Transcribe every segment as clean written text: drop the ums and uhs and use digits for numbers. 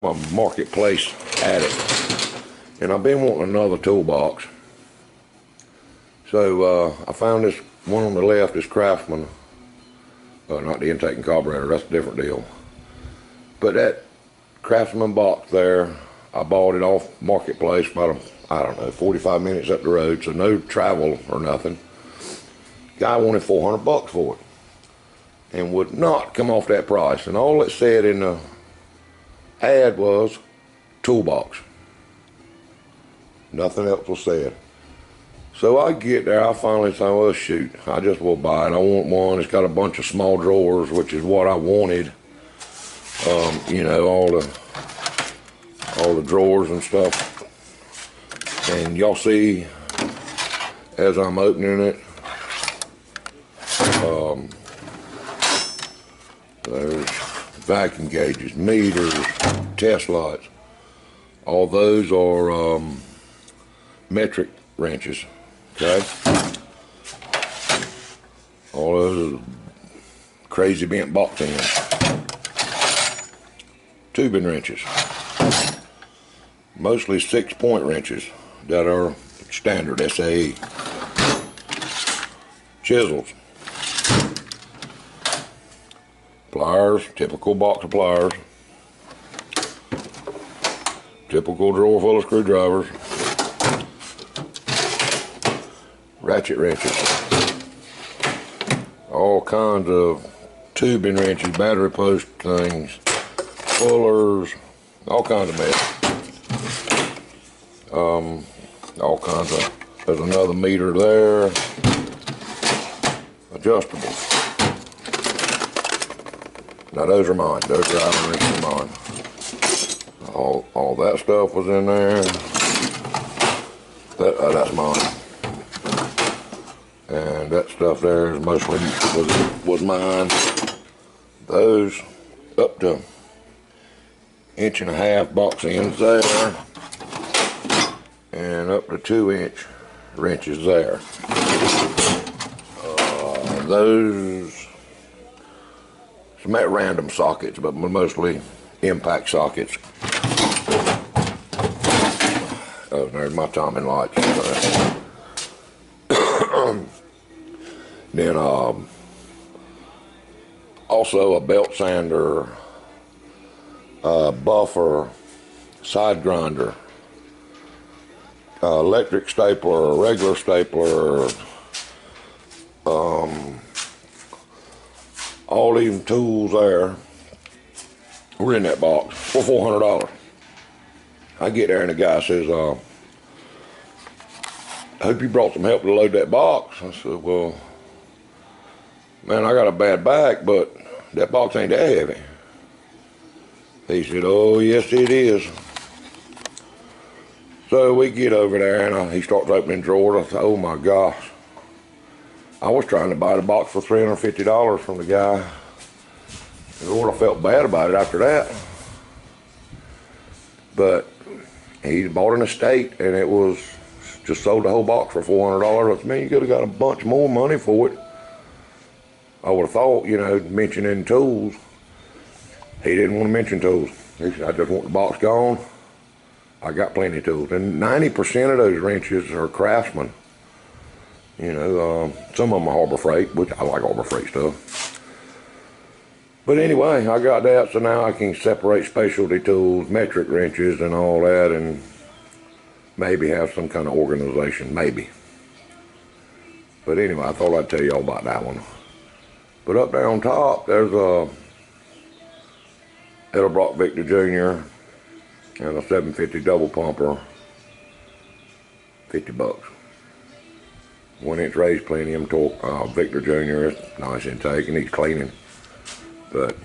My marketplace addict, and I've been wanting another toolbox. So I found this one on the left, this Craftsman, not the intake and carburetor, that's a different deal. But that Craftsman box there, I bought it off marketplace about, I don't know, 45 minutes up the road, so no travel or nothing. Guy wanted $400 for it and would not come off that price. And all it said in the ad was toolbox. Nothing else was said. So I get there, I finally say, well, shoot, I just will buy it. I want one. It's got a bunch of small drawers, which is what I wanted. You know, all the drawers and stuff. And y'all see, as I'm opening it, there's vacuum gauges, meters, test lights. All those are metric wrenches, okay? All those are crazy bent box ends. Tubing wrenches. Mostly 6-point wrenches that are standard SAE. Chisels. Pliers, typical box of pliers. Typical drawer full of screwdrivers. Ratchet wrenches. All kinds of tubing wrenches, battery post things, pullers, all kinds of mess. All kinds of, there's another meter there. Adjustable. Now those are mine, those driving wrenches are mine. All that stuff was in there. That's mine. And that stuff there is mostly was mine. Those up to 1.5-inch box ends there, and up to 2-inch wrenches there. Those some at random sockets, but mostly impact sockets. Oh, there's my timing lights. Then also a belt sander, buffer, side grinder, electric stapler, regular stapler, all these tools there were in that box for $400. I get there and the guy says, I hope you brought some help to load that box. I said, well, man, I got a bad back, but that box ain't that heavy. He said, oh, yes, it is. So we get over there, and he starts opening drawers. I said, oh, my gosh. I was trying to buy the box for $350 from the guy. And Lord, I felt bad about it after that. But he bought an estate, and it was just sold the whole box for $400. I said, man, you could have got a bunch more money for it. I would have thought, you know, mentioning tools. He didn't want to mention tools. He said, I just want the box gone. I got plenty of tools. And 90% of those wrenches are Craftsman. You know, some of them are Harbor Freight, which I like Harbor Freight stuff. But anyway, I got that, so now I can separate specialty tools, metric wrenches, and all that, and maybe have some kind of organization, maybe. But anyway, I thought I'd tell y'all about that one. But up there on top, there's a Edelbrock Victor Jr. and a 750 double pumper, $50. 1-inch raised plenum torque, Victor Jr. is nice intake, and he's cleaning. But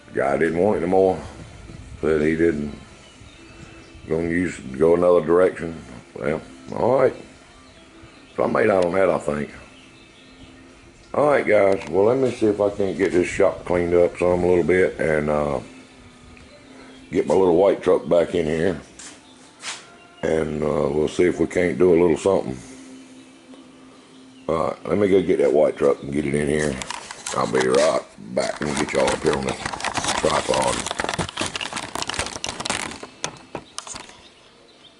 the guy didn't want it anymore. Said he didn't go another direction. Well, all right. So I made out on that, I think. All right, guys. Well, let me see if I can't get this shop cleaned up some a little bit and get my little white truck back in here. And we'll see if we can't do a little something. All right, let me go get that white truck and get it in here. I'll be right back and get y'all up here on this tripod.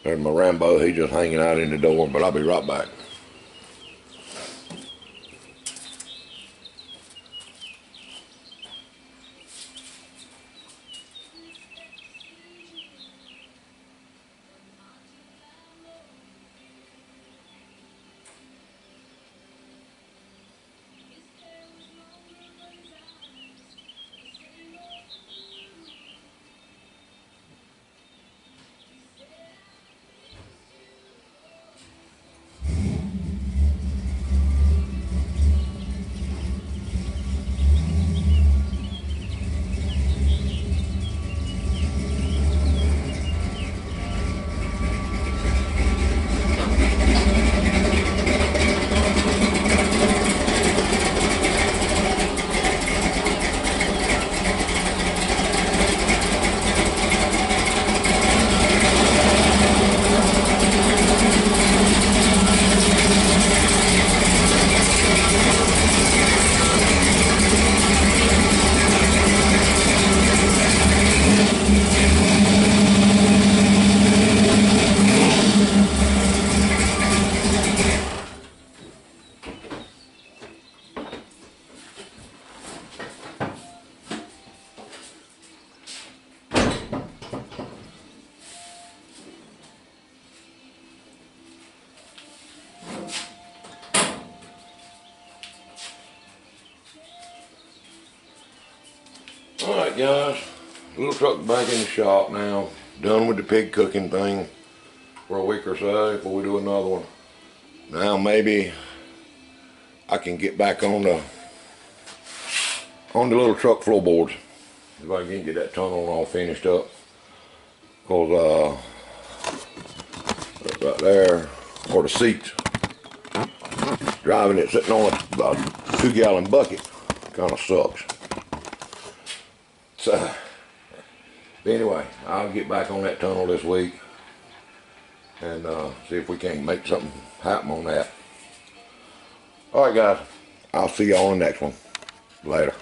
There's my Rambo, he's just hanging out in the door, but I'll be right back. Alright guys, little truck back in the shop now. Done with the pig cooking thing for a week or so before we do another one. Now maybe I can get back on the little truck floorboards. If I can get that tunnel all finished up. Cause right there, or the seats. Driving it sitting on a 2-gallon bucket kinda sucks. So, anyway, I'll get back on that tunnel this week and see if we can't make something happen on that. Alright guys, I'll see y'all on the next one. Later.